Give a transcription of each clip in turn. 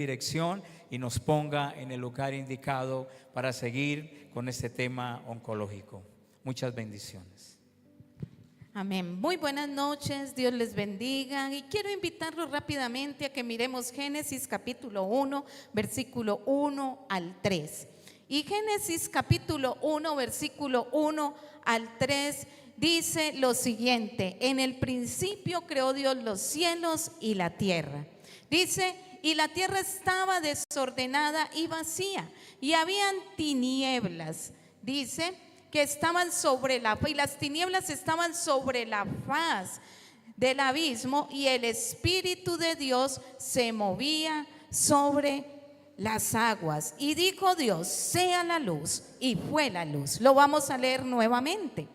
dirección y nos ponga en el lugar indicado para seguir con este tema oncológico. Muchas bendiciones. Amén. Muy buenas noches, Dios les bendiga y quiero invitarlos rápidamente a que miremos Génesis capítulo 1, versículo 1 al 3. Y Génesis capítulo 1, versículo 1 al 3 dice lo siguiente: en el principio creó Dios los cielos y la tierra. Dice: y la tierra estaba desordenada y vacía, y habían tinieblas. Dice que estaban sobre la faz, y las tinieblas estaban sobre la faz del abismo, y el Espíritu de Dios se movía sobre las aguas. Y dijo Dios: sea la luz, y fue la luz. Lo vamos a leer nuevamente.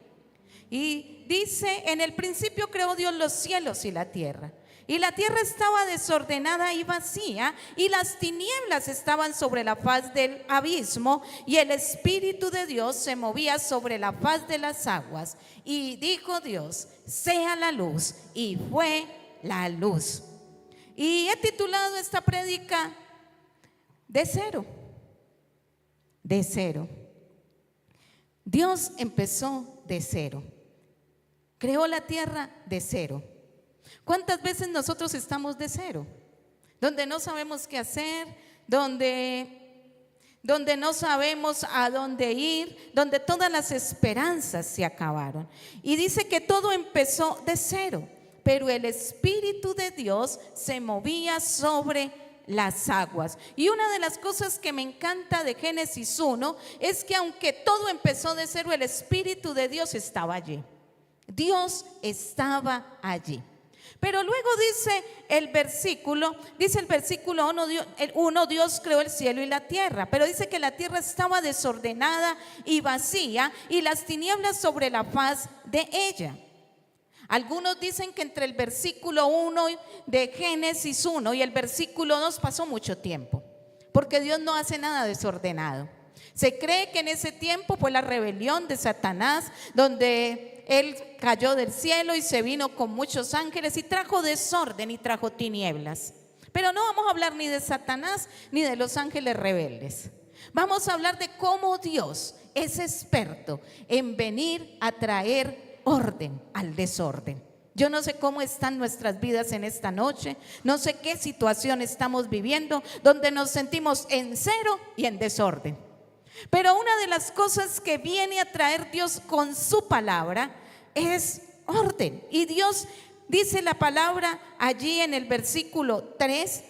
Y dice: en el principio creó Dios los cielos y la tierra. Y la tierra estaba desordenada y vacía, y las tinieblas estaban sobre la faz del abismo, y el Espíritu de Dios se movía sobre la faz de las aguas. Y dijo Dios: sea la luz, y fue la luz. Y he titulado esta prédica de cero. De cero. Dios empezó de cero. Creó la tierra de cero. ¿Cuántas veces nosotros estamos de cero? Donde no sabemos qué hacer, donde no sabemos a dónde ir, donde todas las esperanzas se acabaron. Y dice que todo empezó de cero, pero el Espíritu de Dios se movía sobre las aguas. Y una de las cosas que me encanta de Génesis 1 es que aunque todo empezó de cero, el Espíritu de Dios estaba allí. Dios estaba allí. Pero luego dice el versículo 1, Dios creó el cielo y la tierra, pero dice que la tierra estaba desordenada y vacía, y las tinieblas sobre la faz de ella. Algunos dicen que entre el versículo 1 de Génesis 1 y el versículo 2 pasó mucho tiempo, porque Dios no hace nada desordenado. Se cree que en ese tiempo fue la rebelión de Satanás, donde él cayó del cielo y se vino con muchos ángeles y trajo desorden y trajo tinieblas. Pero no vamos a hablar ni de Satanás ni de los ángeles rebeldes. Vamos a hablar de cómo Dios es experto en venir a traer orden al desorden. Yo no sé cómo están nuestras vidas en esta noche, no sé qué situación estamos viviendo donde nos sentimos en cero y en desorden. Pero una de las cosas que viene a traer Dios con su palabra es orden. Y Dios dice la palabra allí en el versículo 3,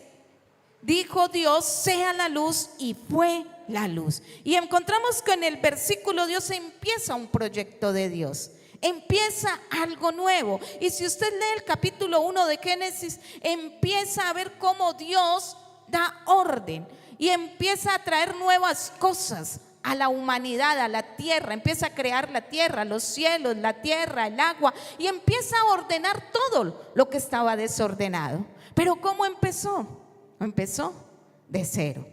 dijo Dios: sea la luz, y fue la luz. Y encontramos que en el versículo Dios empieza un proyecto de Dios. Empieza algo nuevo. Y si usted lee el capítulo 1 de Génesis, empieza a ver cómo Dios da orden y empieza a traer nuevas cosas a la humanidad, a la tierra. Empieza a crear la tierra, los cielos, la tierra, el agua, y empieza a ordenar todo lo que estaba desordenado. Pero ¿cómo empezó? Empezó de cero.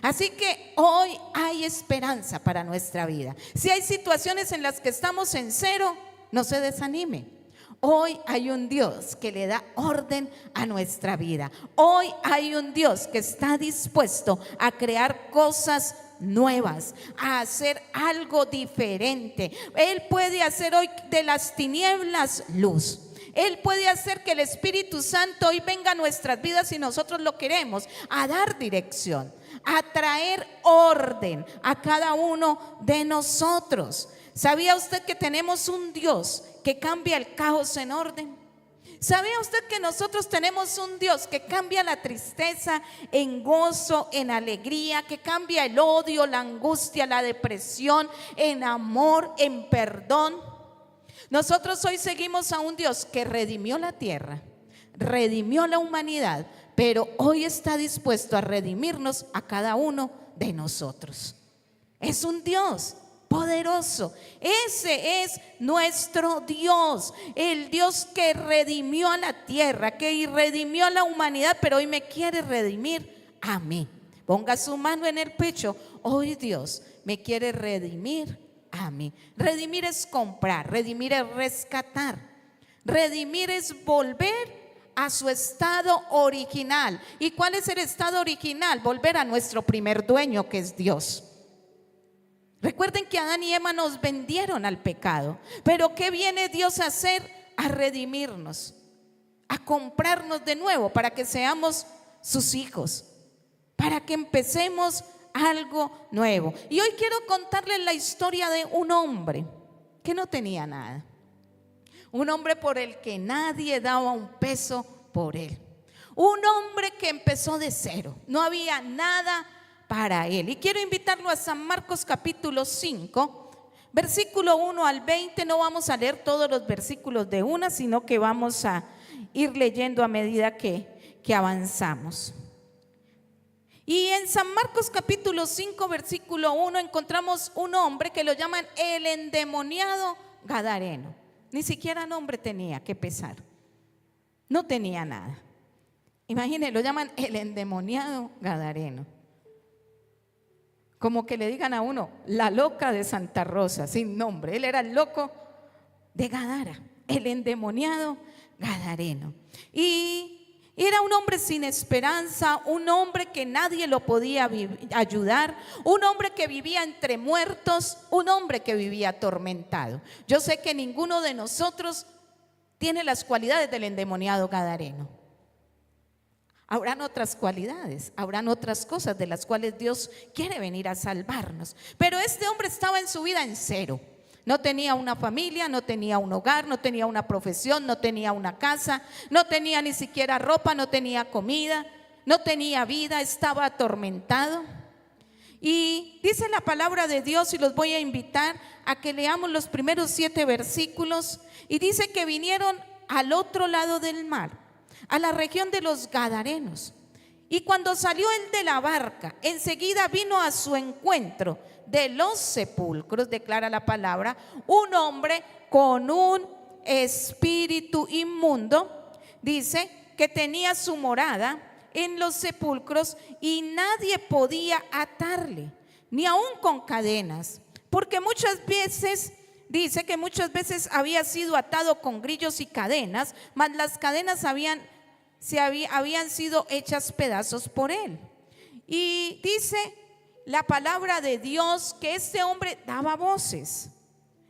Así que hoy hay esperanza para nuestra vida. Si hay situaciones en las que estamos en cero, no se desanime. Hoy hay un Dios que le da orden a nuestra vida. Hoy hay un Dios que está dispuesto a crear cosas nuevas, a hacer algo diferente. Él puede hacer hoy de las tinieblas luz. Él puede hacer que el Espíritu Santo hoy venga a nuestras vidas, si nosotros lo queremos, a dar dirección, a traer orden a cada uno de nosotros. ¿Sabía usted que tenemos un Dios que cambia el caos en orden? ¿Sabía usted que nosotros tenemos un Dios que cambia la tristeza en gozo, en alegría, que cambia el odio, la angustia, la depresión en amor, en perdón? Nosotros hoy seguimos a un Dios que redimió la tierra, redimió la humanidad, pero hoy está dispuesto a redimirnos a cada uno de nosotros. Es un Dios poderoso. Ese es nuestro Dios, el Dios que redimió a la tierra, que redimió a la humanidad, pero hoy me quiere redimir a mí. Ponga su mano en el pecho. Hoy Dios me quiere redimir a mí. Redimir es comprar, redimir es rescatar, redimir es volver a su estado original. ¿Y cuál es el estado original? Volver a nuestro primer dueño, que es Dios. Recuerden que Adán y Eva nos vendieron al pecado, pero ¿qué viene Dios a hacer? A redimirnos, a comprarnos de nuevo para que seamos sus hijos, para que empecemos algo nuevo. Y hoy quiero contarles la historia de un hombre que no tenía nada, un hombre por el que nadie daba un peso por él, un hombre que empezó de cero, no había nada para él. Y quiero invitarlo a San Marcos capítulo 5, versículo 1 al 20. No vamos a leer todos los versículos de una, sino que vamos a ir leyendo a medida que avanzamos. Y en San Marcos capítulo 5, versículo 1 encontramos un hombre que lo llaman el endemoniado gadareno. Ni siquiera nombre tenía, que pesar, no tenía nada. Imagínense, lo llaman el endemoniado gadareno. Como que le digan a uno, la loca de Santa Rosa, sin nombre. Él era el loco de Gadara, el endemoniado gadareno. Y era un hombre sin esperanza, un hombre que nadie lo podía ayudar, un hombre que vivía entre muertos, un hombre que vivía atormentado. Yo sé que ninguno de nosotros tiene las cualidades del endemoniado gadareno. Habrán otras cualidades, habrán otras cosas de las cuales Dios quiere venir a salvarnos. Pero este hombre estaba en su vida en cero. No tenía una familia, no tenía un hogar, no tenía una profesión, no tenía una casa, no tenía ni siquiera ropa, no tenía comida, no tenía vida, estaba atormentado. Y dice la palabra de Dios, y los voy a invitar a que leamos los primeros 7 versículos. Y dice que vinieron al otro lado del mar, a la región de los Gadarenos. Y cuando salió él de la barca, enseguida vino a su encuentro de los sepulcros, declara la palabra, un hombre con un espíritu inmundo, dice que tenía su morada en los sepulcros y nadie podía atarle, ni aun con cadenas, porque muchas veces, dice que muchas veces había sido atado con grillos y cadenas, mas las cadenas habían sido hechas pedazos por él. Y dice la palabra de Dios que este hombre daba voces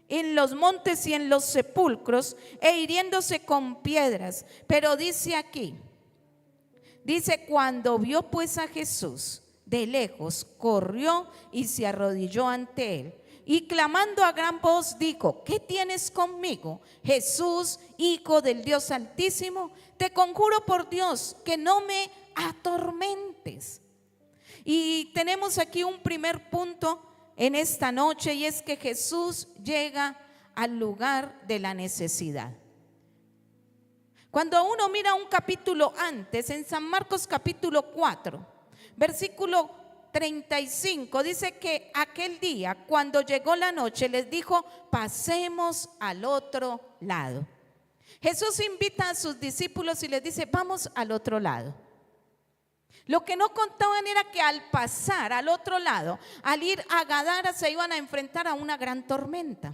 en los montes y en los sepulcros e hiriéndose con piedras. Pero dice aquí, dice, cuando vio pues a Jesús de lejos, corrió y se arrodilló ante él. Y clamando a gran voz dijo, ¿qué tienes conmigo, Jesús, Hijo del Dios Altísimo? Te conjuro por Dios que no me atormentes. Y tenemos aquí un primer punto en esta noche, y es que Jesús llega al lugar de la necesidad. Cuando uno mira un capítulo antes, en San Marcos capítulo 4, versículo 35, dice que aquel día, cuando llegó la noche, les dijo, pasemos al otro lado. Jesús invita a sus discípulos y les dice, vamos al otro lado. Lo que no contaban era que al pasar al otro lado, al ir a Gadara, se iban a enfrentar a una gran tormenta.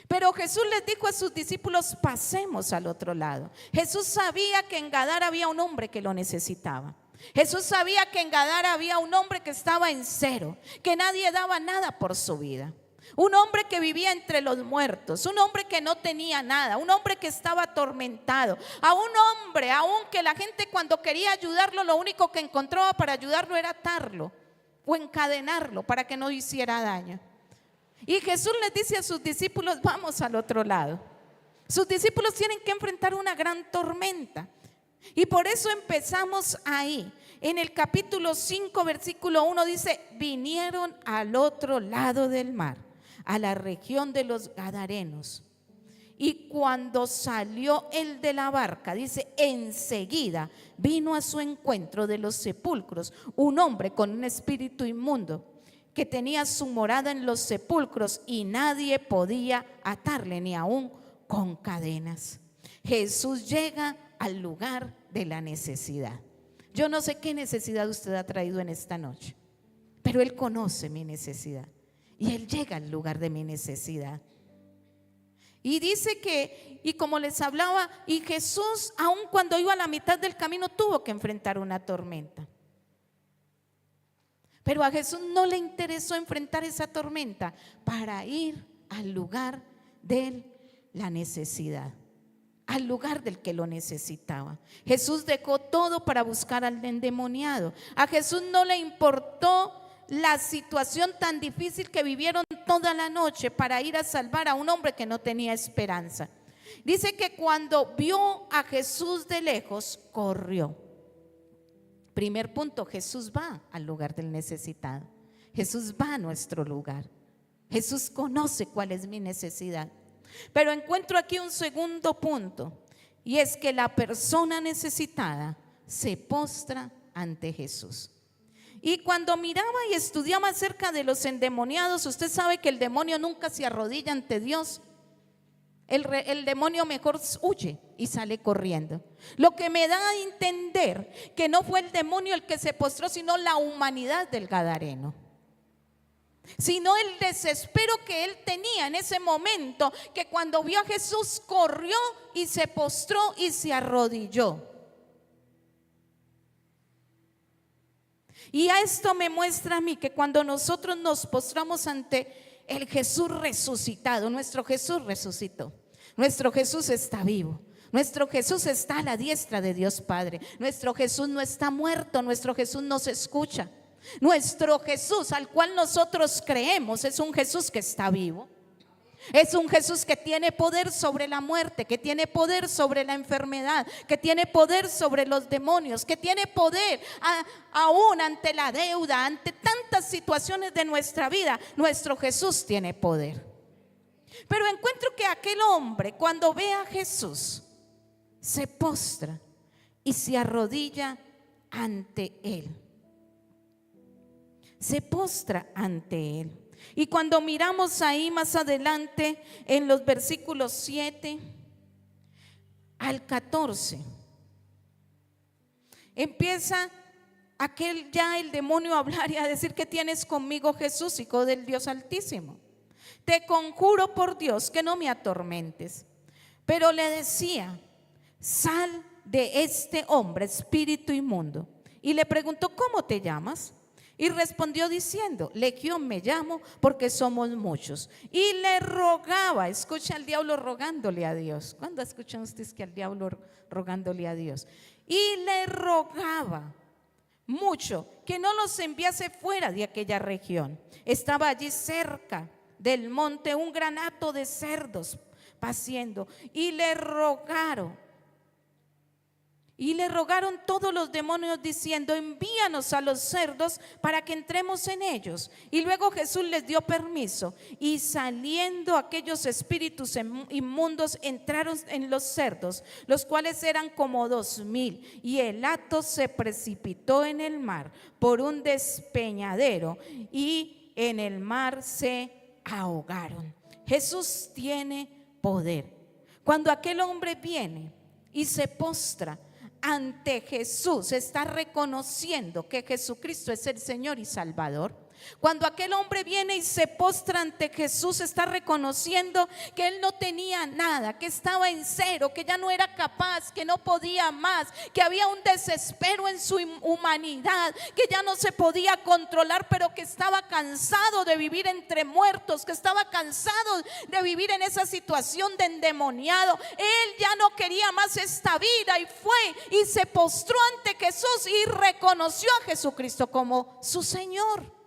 Pero Jesús les dijo a sus discípulos, pasemos al otro lado. Jesús sabía que en Gadara había un hombre que lo necesitaba. Jesús sabía que en Gadara había un hombre que estaba en cero, que nadie daba nada por su vida. Un hombre que vivía entre los muertos, un hombre que no tenía nada, un hombre que estaba atormentado, a un hombre, aunque la gente cuando quería ayudarlo, lo único que encontraba para ayudarlo era atarlo o encadenarlo para que no hiciera daño. Y Jesús les dice a sus discípulos, vamos al otro lado. Sus discípulos tienen que enfrentar una gran tormenta. Y por eso empezamos ahí. En el capítulo 5, versículo 1 dice, vinieron al otro lado del mar, a la región de los Gadarenos. Y cuando salió él de la barca, dice, enseguida vino a su encuentro de los sepulcros un hombre con un espíritu inmundo, que tenía su morada en los sepulcros y nadie podía atarle, ni aún con cadenas. Jesús llega al lugar de la necesidad. Yo no sé qué necesidad usted ha traído en esta noche, pero Él conoce mi necesidad y Él llega al lugar de mi necesidad. Y dice que, y como les hablaba, y Jesús, aun cuando iba a la mitad del camino, tuvo que enfrentar una tormenta. Pero a Jesús no le interesó enfrentar esa tormenta para ir al lugar de la necesidad, al lugar del que lo necesitaba. Jesús dejó todo para buscar al endemoniado. A Jesús no le importó la situación tan difícil que vivieron toda la noche para ir a salvar a un hombre que no tenía esperanza. Dice que cuando vio a Jesús de lejos, corrió. Primer punto, Jesús va al lugar del necesitado. Jesús va a nuestro lugar. Jesús conoce cuál es mi necesidad. Pero encuentro aquí un segundo punto, y es que la persona necesitada se postra ante Jesús. Y cuando miraba y estudiaba acerca de los endemoniados, usted sabe que el demonio nunca se arrodilla ante Dios. El demonio mejor huye y sale corriendo. Lo que me da a entender que no fue el demonio el que se postró, sino la humanidad del gadareno, sino el desespero que él tenía en ese momento, que cuando vio a Jesús corrió y se postró y se arrodilló. Y a esto me muestra a mí que cuando nosotros nos postramos ante el Jesús resucitado, nuestro Jesús resucitó, nuestro Jesús está vivo, nuestro Jesús está a la diestra de Dios Padre, nuestro Jesús no está muerto, nuestro Jesús nos escucha. Nuestro Jesús al cual nosotros creemos es un Jesús que está vivo. Es un Jesús que tiene poder sobre la muerte, que tiene poder sobre la enfermedad, que tiene poder sobre los demonios, que tiene poder aún ante la deuda, ante tantas situaciones de nuestra vida. Nuestro Jesús tiene poder. Pero encuentro que aquel hombre, cuando ve a Jesús, se postra y se arrodilla ante él. Se postra ante él. Y cuando miramos ahí más adelante en los versículos 7 al 14, empieza aquel ya el demonio a hablar y a decir: ¿qué tienes conmigo, Jesús, hijo del Dios Altísimo? Te conjuro por Dios que no me atormentes. Pero le decía: sal de este hombre, espíritu inmundo. Y le preguntó: ¿cómo te llamas? Y respondió diciendo: Legión me llamo, porque somos muchos. Y le rogaba, escucha al diablo rogándole a Dios. ¿Cuándo escuchan ustedes que al diablo rogándole a Dios? Y le rogaba mucho que no los enviase fuera de aquella región. Estaba allí cerca del monte un gran hato de cerdos paciendo. Y le rogaron todos los demonios diciendo: envíanos a los cerdos para que entremos en ellos. Y luego Jesús les dio permiso, y saliendo aquellos espíritus inmundos entraron en los cerdos, los cuales eran como 2,000, y el hato se precipitó en el mar por un despeñadero, y en el mar se ahogaron. Jesús tiene poder. Cuando aquel hombre viene y se postra ante Jesús, está reconociendo que Jesucristo es el Señor y Salvador. Cuando aquel hombre viene y se postra ante Jesús, está reconociendo que él no tenía nada, que estaba en cero, que ya no era capaz, que no podía más, que había un desespero en su humanidad, que ya no se podía controlar, pero que estaba cansado de vivir entre muertos, que estaba cansado de vivir en esa situación de endemoniado. Él ya no quería más esta vida, y fue y se postró ante Jesús y reconoció a Jesucristo como su Señor.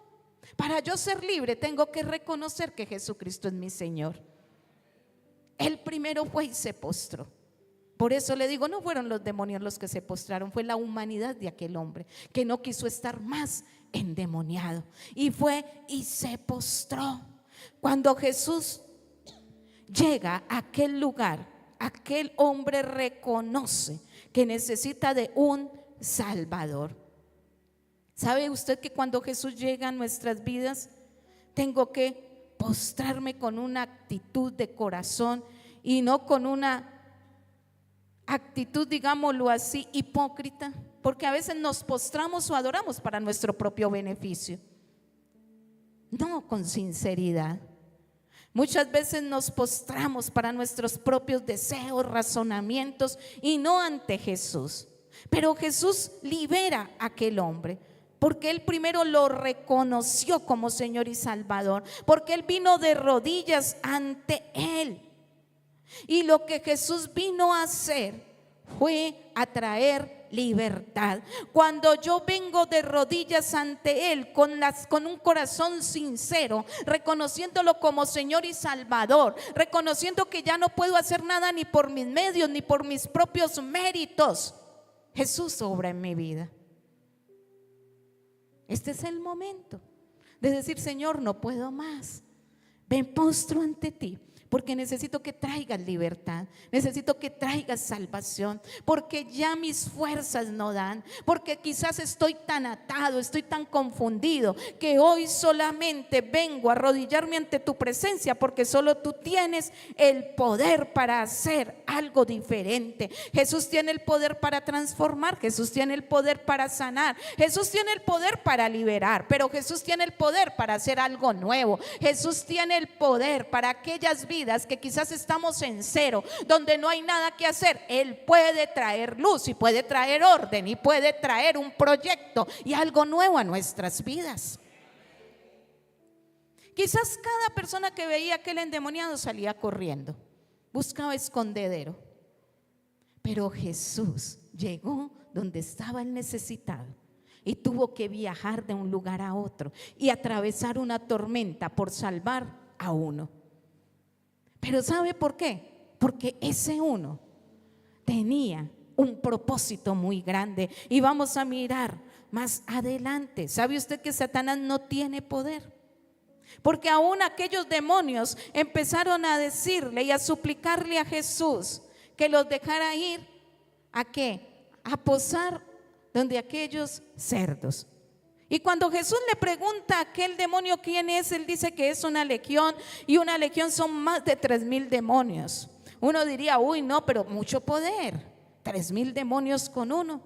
Para yo ser libre tengo que reconocer que Jesucristo es mi Señor. Él primero fue y se postró. Por eso le digo, no fueron los demonios los que se postraron, fue la humanidad de aquel hombre que no quiso estar más endemoniado, y fue y se postró. Cuando Jesús llega a aquel lugar, aquel hombre reconoce que necesita de un Salvador. ¿Sabe usted que cuando Jesús llega a nuestras vidas, tengo que postrarme con una actitud de corazón y no con una actitud, digámoslo así, hipócrita? Porque a veces nos postramos o adoramos para nuestro propio beneficio, no con sinceridad. Muchas veces nos postramos para nuestros propios deseos, razonamientos y no ante Jesús. Pero Jesús libera a aquel hombre, porque Él primero lo reconoció como Señor y Salvador, porque Él vino de rodillas ante Él. Y lo que Jesús vino a hacer fue a traer libertad. Cuando yo vengo de rodillas ante Él con un corazón sincero, reconociéndolo como Señor y Salvador, reconociendo que ya no puedo hacer nada ni por mis medios ni por mis propios méritos, Jesús obra en mi vida. Este es el momento de decir: Señor, no puedo más, me postro ante ti, porque necesito que traigas libertad, necesito que traigas salvación, porque ya mis fuerzas no dan, porque quizás estoy tan atado, estoy tan confundido, que hoy solamente vengo a arrodillarme ante tu presencia, porque solo tú tienes el poder para hacer algo diferente. Jesús tiene el poder para transformar, Jesús tiene el poder para sanar, Jesús tiene el poder para liberar, pero Jesús tiene el poder para hacer algo nuevo. Jesús tiene el poder para aquellas vidas que quizás estamos en cero, donde no hay nada que hacer. Él puede traer luz y puede traer orden y puede traer un proyecto y algo nuevo a nuestras vidas. Quizás cada persona que veía a aquel endemoniado salía corriendo, buscaba escondedero, pero Jesús llegó donde estaba el necesitado y tuvo que viajar de un lugar a otro y atravesar una tormenta por salvar a uno. Pero ¿sabe por qué? Porque ese uno tenía un propósito muy grande, y vamos a mirar más adelante. ¿Sabe usted que Satanás no tiene poder? Porque aún aquellos demonios empezaron a decirle y a suplicarle a Jesús que los dejara ir. ¿A qué? A posar donde aquellos cerdos. Y cuando Jesús le pregunta a aquel demonio quién es, él dice que es una legión, y una legión son más de 3,000 demonios. Uno diría: uy, no, pero mucho poder, 3,000 demonios con uno.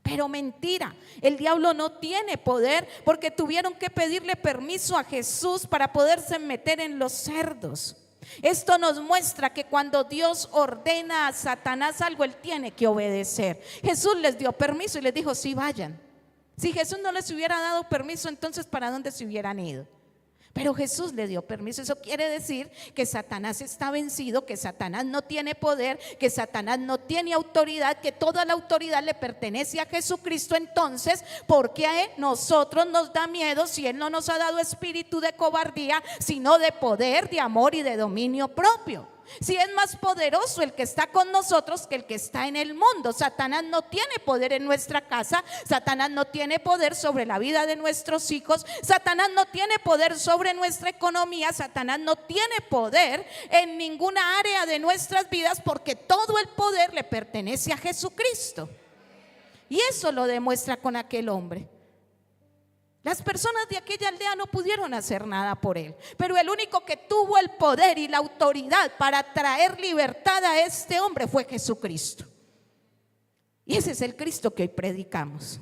Pero mentira, el diablo no tiene poder, porque tuvieron que pedirle permiso a Jesús para poderse meter en los cerdos. Esto nos muestra que cuando Dios ordena a Satanás algo, él tiene que obedecer. Jesús les dio permiso y les dijo: sí, vayan. Si Jesús no les hubiera dado permiso, entonces ¿para dónde se hubieran ido? Pero Jesús le dio permiso. Eso quiere decir que Satanás está vencido, que Satanás no tiene poder, que Satanás no tiene autoridad, que toda la autoridad le pertenece a Jesucristo. Entonces, ¿por qué a nosotros nos da miedo si Él no nos ha dado espíritu de cobardía, sino de poder, de amor y de dominio propio? Si es más poderoso el que está con nosotros que el que está en el mundo. Satanás no tiene poder en nuestra casa, Satanás no tiene poder sobre la vida de nuestros hijos, Satanás no tiene poder sobre nuestra economía, Satanás no tiene poder en ninguna área de nuestras vidas, porque todo el poder le pertenece a Jesucristo. Y eso lo demuestra con aquel hombre. Las personas de aquella aldea no pudieron hacer nada por él, pero el único que tuvo el poder y la autoridad para traer libertad a este hombre fue Jesucristo. Y ese es el Cristo que hoy predicamos.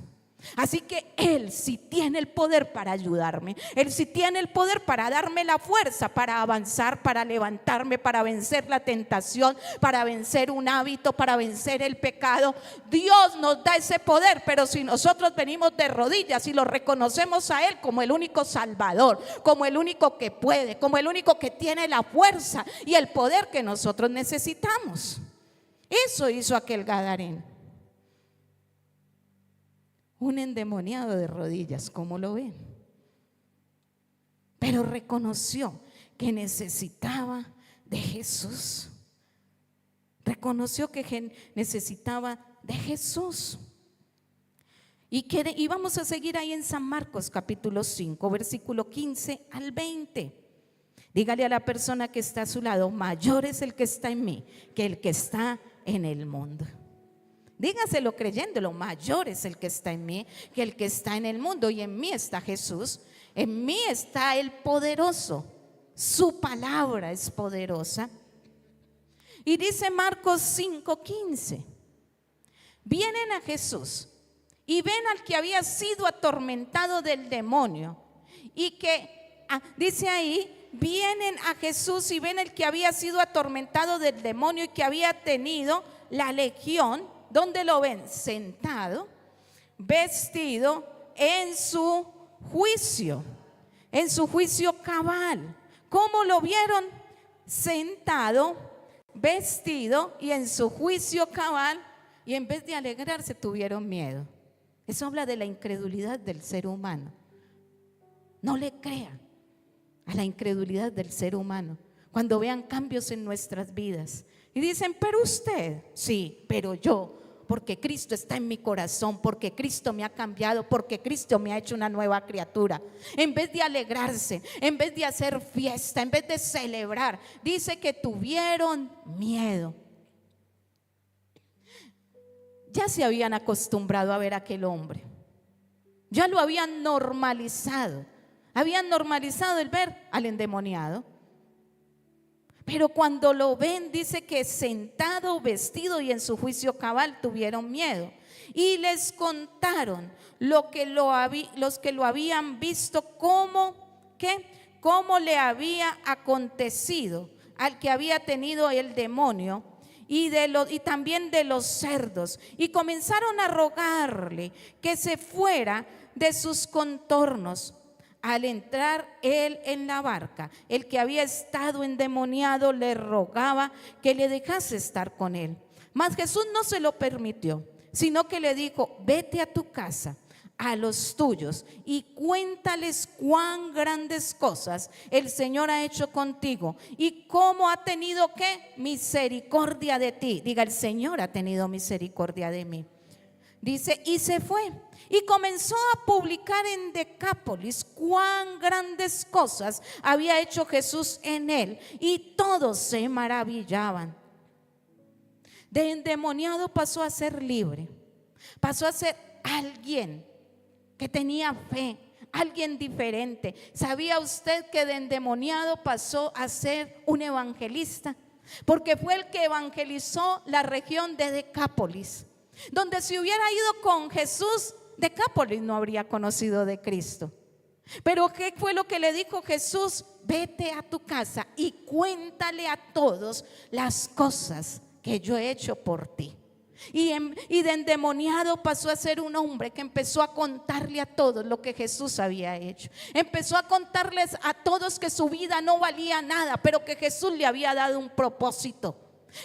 Así que Él sí tiene el poder para ayudarme, Él sí tiene el poder para darme la fuerza para avanzar, para levantarme, para vencer la tentación, para vencer un hábito, para vencer el pecado. Dios nos da ese poder, pero si nosotros venimos de rodillas y lo reconocemos a Él como el único Salvador, como el único que puede, como el único que tiene la fuerza y el poder que nosotros necesitamos. Eso hizo aquel gadareno. Un endemoniado de rodillas, ¿cómo lo ven? Pero reconoció que necesitaba de Jesús. Reconoció que necesitaba de Jesús. Y vamos a seguir ahí en San Marcos capítulo 5, versículo 15 al 20. Dígale a la persona que está a su lado: mayor es el que está en mí que el que está en el mundo. Dígaselo creyéndolo: mayor es el que está en mí que el que está en el mundo. Y en mí está Jesús, en mí está el poderoso, su palabra es poderosa. Y dice Marcos 5:15: vienen a Jesús y ven al que había sido atormentado del demonio, y que, dice ahí, vienen a Jesús y ven el que había sido atormentado del demonio y que había tenido la legión. ¿Dónde lo ven? Sentado, vestido en su juicio cabal. ¿Cómo lo vieron? Sentado, vestido y en su juicio cabal, y en vez de alegrarse tuvieron miedo. Eso habla de la incredulidad del ser humano. No le crean a la incredulidad del ser humano cuando vean cambios en nuestras vidas y dicen, pero usted, sí, pero yo, porque Cristo está en mi corazón, porque Cristo me ha cambiado, porque Cristo me ha hecho una nueva criatura. En vez de alegrarse, en vez de hacer fiesta, en vez de celebrar, dice que tuvieron miedo. Ya se habían acostumbrado a ver a aquel hombre, ya lo habían normalizado el ver al endemoniado. Pero cuando lo ven, dice que sentado, vestido y en su juicio cabal, tuvieron miedo. Y les contaron los que lo habían visto, cómo le había acontecido al que había tenido el demonio y también de los cerdos. Y comenzaron a rogarle que se fuera de sus contornos. Al entrar él en la barca, el que había estado endemoniado le rogaba que le dejase estar con él. Mas Jesús no se lo permitió, sino que le dijo, vete a tu casa, a los tuyos, y cuéntales cuán grandes cosas el Señor ha hecho contigo y cómo ha tenido ¿qué? Misericordia de ti. Diga, el Señor ha tenido misericordia de mí. Dice, y se fue y comenzó a publicar en Decápolis cuán grandes cosas había hecho Jesús en él, y todos se maravillaban. De endemoniado pasó a ser libre, pasó a ser alguien que tenía fe, alguien diferente. ¿Sabía usted que de endemoniado pasó a ser un evangelista? Porque fue el que evangelizó la región de Decápolis, donde si hubiera ido con Jesús, Decápolis no habría conocido de Cristo. Pero ¿qué fue lo que le dijo Jesús? Vete a tu casa y cuéntale a todos las cosas que yo he hecho por ti. Y de endemoniado pasó a ser un hombre que empezó a contarle a todos lo que Jesús había hecho. Empezó a contarles a todos que su vida no valía nada, pero que Jesús le había dado un propósito.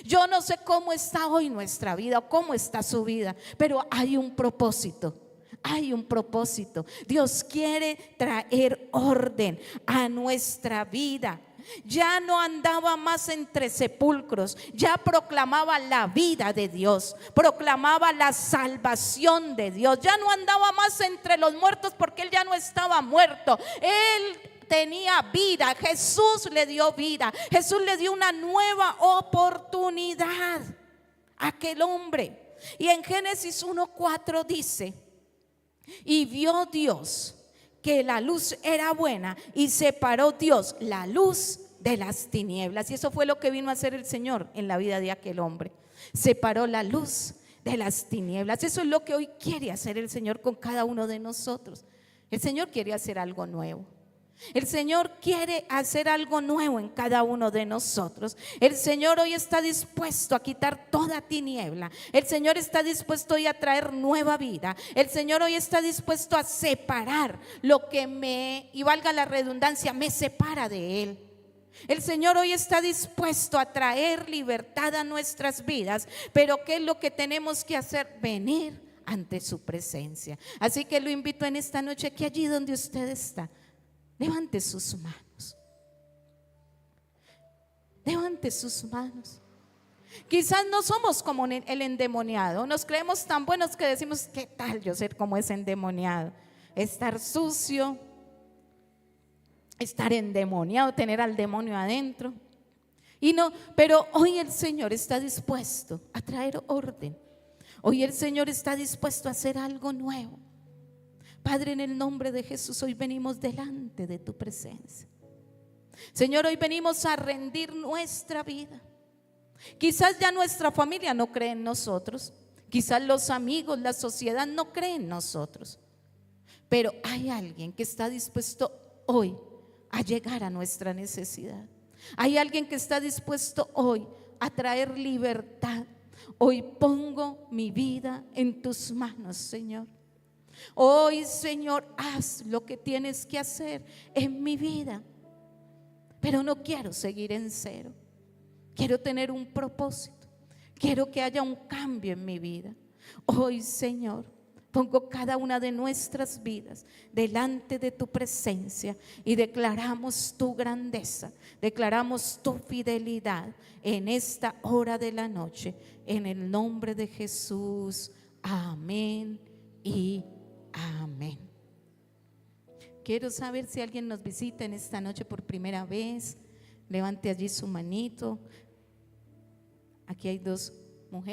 Yo no sé cómo está hoy nuestra vida o cómo está su vida, pero hay un propósito. Hay un propósito. Dios quiere traer orden a nuestra vida. Ya no andaba más entre sepulcros, ya proclamaba la vida de Dios, proclamaba la salvación de Dios. Ya no andaba más entre los muertos porque él ya no estaba muerto. Él tenía vida. Jesús le dio vida. Jesús le dio una nueva oportunidad a aquel hombre. Y en Génesis 1:4 dice: y vio Dios que la luz era buena y separó Dios la luz de las tinieblas. Y eso fue lo que vino a hacer el Señor en la vida de aquel hombre. Separó la luz de las tinieblas. Eso es lo que hoy quiere hacer el Señor con cada uno de nosotros. El Señor quiere hacer algo nuevo. El Señor quiere hacer algo nuevo en cada uno de nosotros. El Señor hoy está dispuesto a quitar toda tiniebla. El Señor está dispuesto hoy a traer nueva vida. El Señor hoy está dispuesto a separar lo que y valga la redundancia, me separa de Él. El Señor hoy está dispuesto a traer libertad a nuestras vidas. Pero ¿qué es lo que tenemos que hacer? Venir ante su presencia. Así que lo invito en esta noche que allí donde usted está, levante sus manos. Levante sus manos. Quizás no somos como el endemoniado. Nos creemos tan buenos que decimos: ¿qué tal yo ser como ese endemoniado? Estar sucio, estar endemoniado, tener al demonio adentro. Y no, pero hoy el Señor está dispuesto a traer orden. Hoy el Señor está dispuesto a hacer algo nuevo. Padre, en el nombre de Jesús, hoy venimos delante de tu presencia. Señor, hoy venimos a rendir nuestra vida. Quizás ya nuestra familia no cree en nosotros. Quizás los amigos, la sociedad no cree en nosotros. Pero hay alguien que está dispuesto hoy a llegar a nuestra necesidad. Hay alguien que está dispuesto hoy a traer libertad. Hoy pongo mi vida en tus manos, Señor. Hoy, Señor, haz lo que tienes que hacer en mi vida. Pero no quiero seguir en cero. Quiero tener un propósito. Quiero que haya un cambio en mi vida. Hoy, Señor, pongo cada una de nuestras vidas delante de tu presencia y declaramos tu grandeza, declaramos tu fidelidad en esta hora de la noche, en el nombre de Jesús. Amén y amén. Quiero saber si alguien nos visita en esta noche por primera vez. Levante allí su manito. Aquí hay dos mujeres.